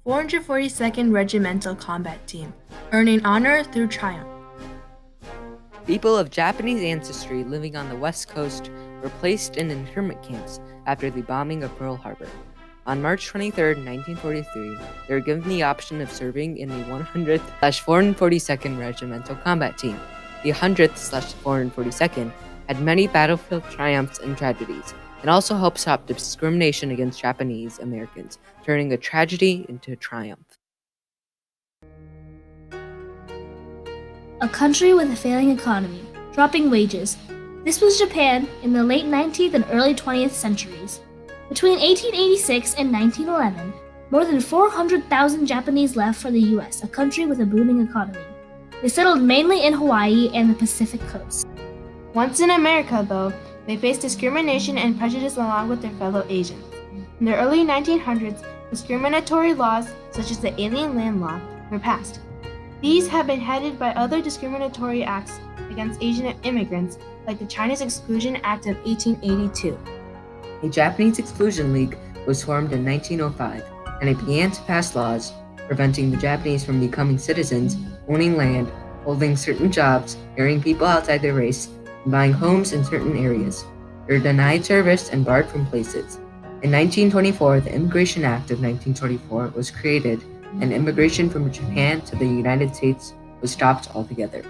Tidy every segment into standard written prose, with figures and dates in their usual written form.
442nd Regimental Combat Team, earning honor through triumph. People of Japanese ancestry living on the West Coast were placed in internment camps after the bombing of Pearl Harbor. On March 23, 1943, they were given the option of serving in the 100th/442nd Regimental Combat Team. The 100th/442nd had many battlefield triumphs and tragedies, and also helped stop discrimination against Japanese Americans, turning a tragedy into a triumph. A country with a failing economy, dropping wages. This was Japan in the late 19th and early 20th centuries. Between 1886 and 1911, more than 400,000 Japanese left for the US, a country with a booming economy. They settled mainly in Hawaii and the Pacific coast. Once in America, though, they faced discrimination and prejudice along with their fellow Asians. In the early 1900s, discriminatory laws, such as the Alien Land Law, were passed. These have been headed by other discriminatory acts against Asian immigrants, like the Chinese Exclusion Act of 1882. A Japanese Exclusion League was formed in 1905, and it began to pass laws preventing the Japanese from becoming citizens, owning land, holding certain jobs, marrying people outside their race, and buying homes in certain areas. They were denied service and barred from places. In 1924, the Immigration Act of 1924 was created, and immigration from Japan to the United States was stopped altogether.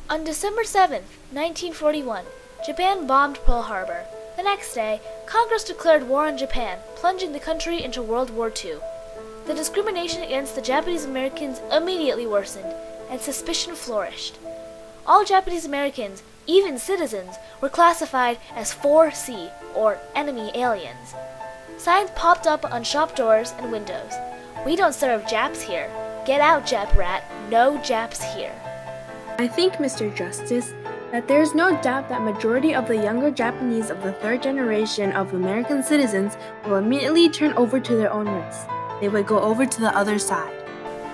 On December 7, 1941, Japan bombed Pearl Harbor. The next day, Congress declared war on Japan, plunging the country into World War II. The discrimination against the Japanese Americans immediately worsened, and suspicion flourished. All Japanese Americans, even citizens, were classified as 4C, or enemy aliens. Signs popped up on shop doors and windows. "We don't serve Japs here. Get out, Jap rat. No Japs here." I think, Mr. Justice, that there is no doubt that majority of the younger Japanese of the third generation of American citizens will immediately turn over to their own race. They would go over to the other side.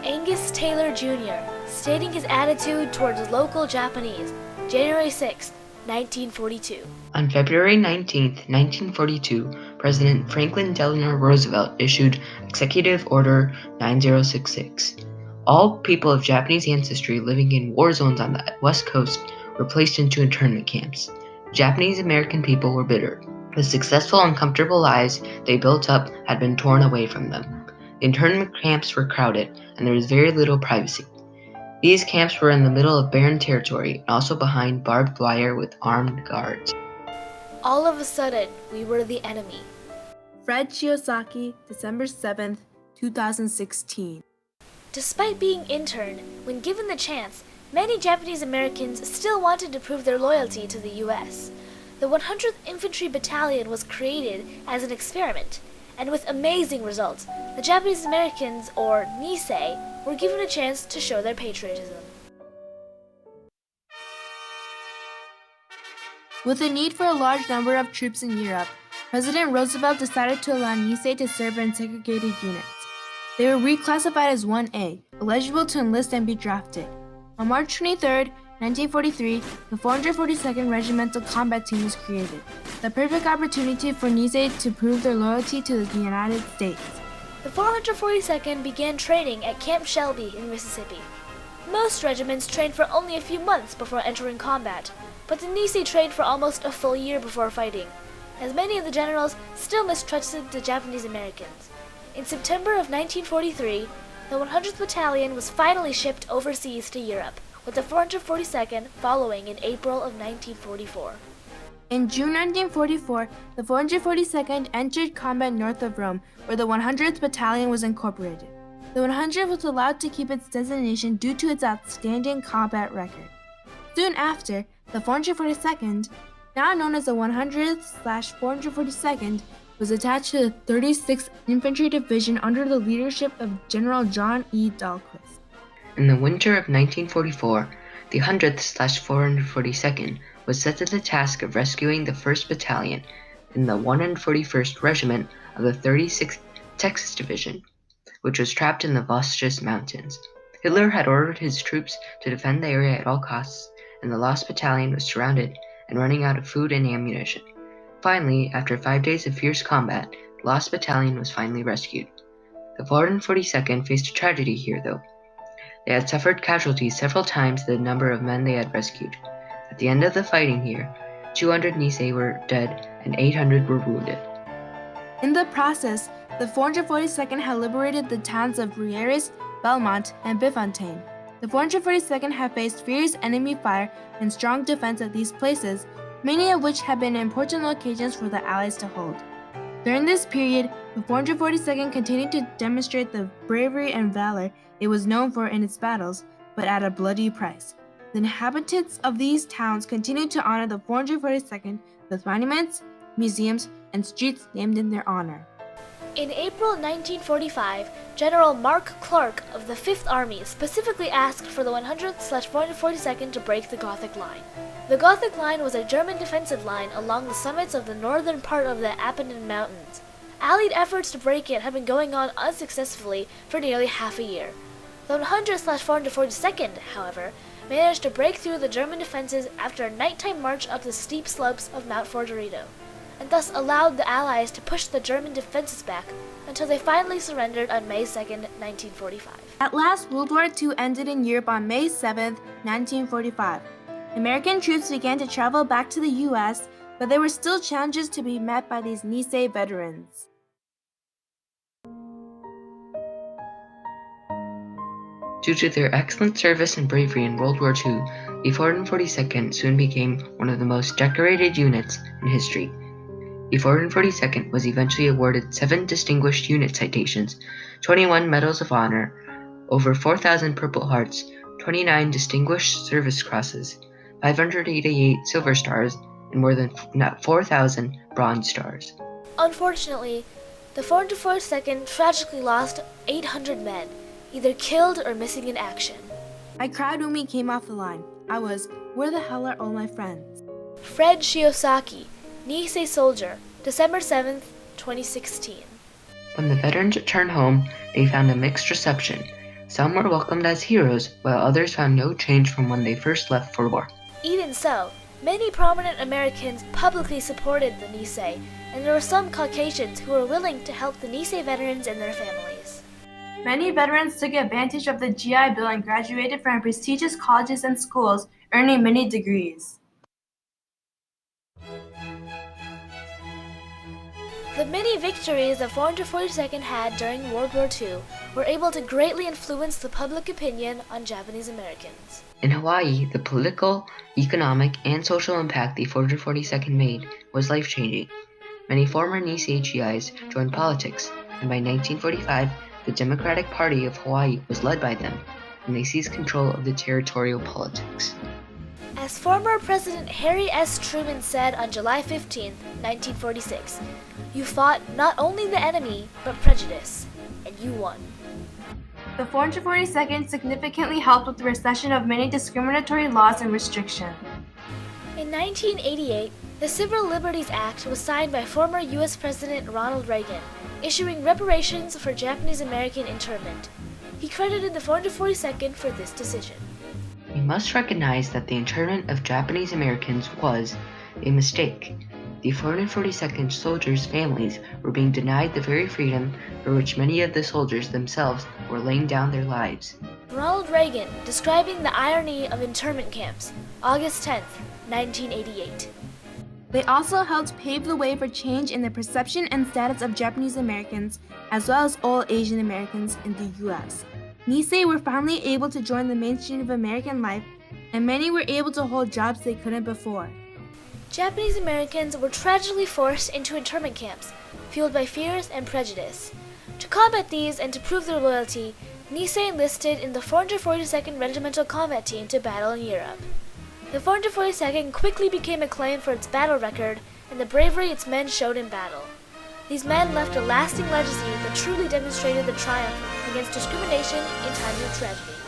Angus Taylor Jr., stating his attitude towards local Japanese, January 6, 1942. On February 19, 1942, President Franklin Delano Roosevelt issued Executive Order 9066. All people of Japanese ancestry living in war zones on the West Coast were placed into internment camps. Japanese American people were bitter. The successful and comfortable lives they built up had been torn away from them. The internment camps were crowded, and there was very little privacy. These camps were in the middle of barren territory and also behind barbed wire with armed guards. All of a sudden, we were the enemy. Fred Shiozaki, December 7, 2016. Despite being interned, when given the chance, many Japanese Americans still wanted to prove their loyalty to the U.S. The 100th Infantry Battalion was created as an experiment, and with amazing results, the Japanese Americans, or Nisei, were given a chance to show their patriotism. With the need for a large number of troops in Europe, President Roosevelt decided to allow Nisei to serve in segregated units. They were reclassified as 1A, eligible to enlist and be drafted. On March 23, 1943, the 442nd Regimental Combat Team was created, the perfect opportunity for Nisei to prove their loyalty to the United States. The 442nd began training at Camp Shelby in Mississippi. Most regiments trained for only a few months before entering combat, but the Nisei trained for almost a full year before fighting, as many of the generals still mistrusted the Japanese Americans. In September of 1943, the 100th Battalion was finally shipped overseas to Europe, with the 442nd following in April of 1944. In June 1944, the 442nd entered combat north of Rome, where the 100th Battalion was incorporated. The 100th was allowed to keep its designation due to its outstanding combat record. Soon after, the 442nd, now known as the 100th/442nd, was attached to the 36th Infantry Division under the leadership of General John E. Dahlquist. In the winter of 1944, the 100th/442nd was set to the task of rescuing the 1st Battalion in the 141st Regiment of the 36th Texas Division, which was trapped in the Vosges Mountains. Hitler had ordered his troops to defend the area at all costs, and the lost battalion was surrounded and running out of food and ammunition. Finally, after 5 days of fierce combat, the lost battalion was finally rescued. The 442nd faced a tragedy here, though. They had suffered casualties several times the number of men they had rescued. At the end of the fighting here, 200 Nisei were dead and 800 were wounded. In the process, the 442nd had liberated the towns of Brieres, Belmont, and Bifontaine. The 442nd had faced fierce enemy fire and strong defense at these places, many of which had been important locations for the Allies to hold. During this period, the 442nd continued to demonstrate the bravery and valor it was known for in its battles, but at a bloody price. The inhabitants of these towns continued to honor the 442nd with monuments, museums, and streets named in their honor. In April 1945, General Mark Clark of the 5th Army specifically asked for the 100th/442nd to break the Gothic Line. The Gothic Line was a German defensive line along the summits of the northern part of the Apennine Mountains. Allied efforts to break it had been going on unsuccessfully for nearly half a year. The 100th/442nd, however, managed to break through the German defenses after a nighttime march up the steep slopes of Mount Forgerito, and thus allowed the Allies to push the German defenses back until they finally surrendered on May 2, 1945. At last, World War II ended in Europe on May 7, 1945. American troops began to travel back to the U.S., but there were still challenges to be met by these Nisei veterans. Due to their excellent service and bravery in World War II, the 442nd soon became one of the most decorated units in history. The 442nd was eventually awarded 7 Distinguished Unit Citations, 21 Medals of Honor, over 4,000 Purple Hearts, 29 Distinguished Service Crosses, 588 Silver Stars, and more than 4,000 Bronze Stars. Unfortunately, the 442nd tragically lost 800 men, either killed or missing in action. I cried when we came off the line. I was, where the hell are all my friends? Fred Shiosaki, Nisei soldier, December 7, 2016. When the veterans returned home, they found a mixed reception. Some were welcomed as heroes, while others found no change from when they first left for war. Even so, many prominent Americans publicly supported the Nisei, and there were some Caucasians who were willing to help the Nisei veterans and their families. Many veterans took advantage of the GI Bill and graduated from prestigious colleges and schools, earning many degrees. The many victories the 442nd had during World War II were able to greatly influence the public opinion on Japanese Americans. In Hawaii, the political, economic, and social impact the 442nd made was life-changing. Many former Nisei GIs joined politics, and by 1945, the Democratic Party of Hawaii was led by them, and they seized control of the territorial politics. As former President Harry S. Truman said on July 15, 1946, "You fought not only the enemy, but prejudice, and you won." The 442nd significantly helped with the recession of many discriminatory laws and restrictions. In 1988, the Civil Liberties Act was signed by former U.S. President Ronald Reagan, issuing reparations for Japanese American internment. He credited the 442nd for this decision. We must recognize that the internment of Japanese Americans was a mistake. The 442nd soldiers' families were being denied the very freedom for which many of the soldiers themselves were laying down their lives. Ronald Reagan, describing the irony of internment camps, August 10, 1988. They also helped pave the way for change in the perception and status of Japanese Americans, as well as all Asian Americans in the U.S. Nisei were finally able to join the mainstream of American life, and many were able to hold jobs they couldn't before. Japanese Americans were tragically forced into internment camps, fueled by fears and prejudice. To combat these and to prove their loyalty, Nisei enlisted in the 442nd Regimental Combat Team to battle in Europe. The 442nd quickly became acclaimed for its battle record and the bravery its men showed in battle. These men left a lasting legacy that truly demonstrated the triumph against discrimination in times of tragedy.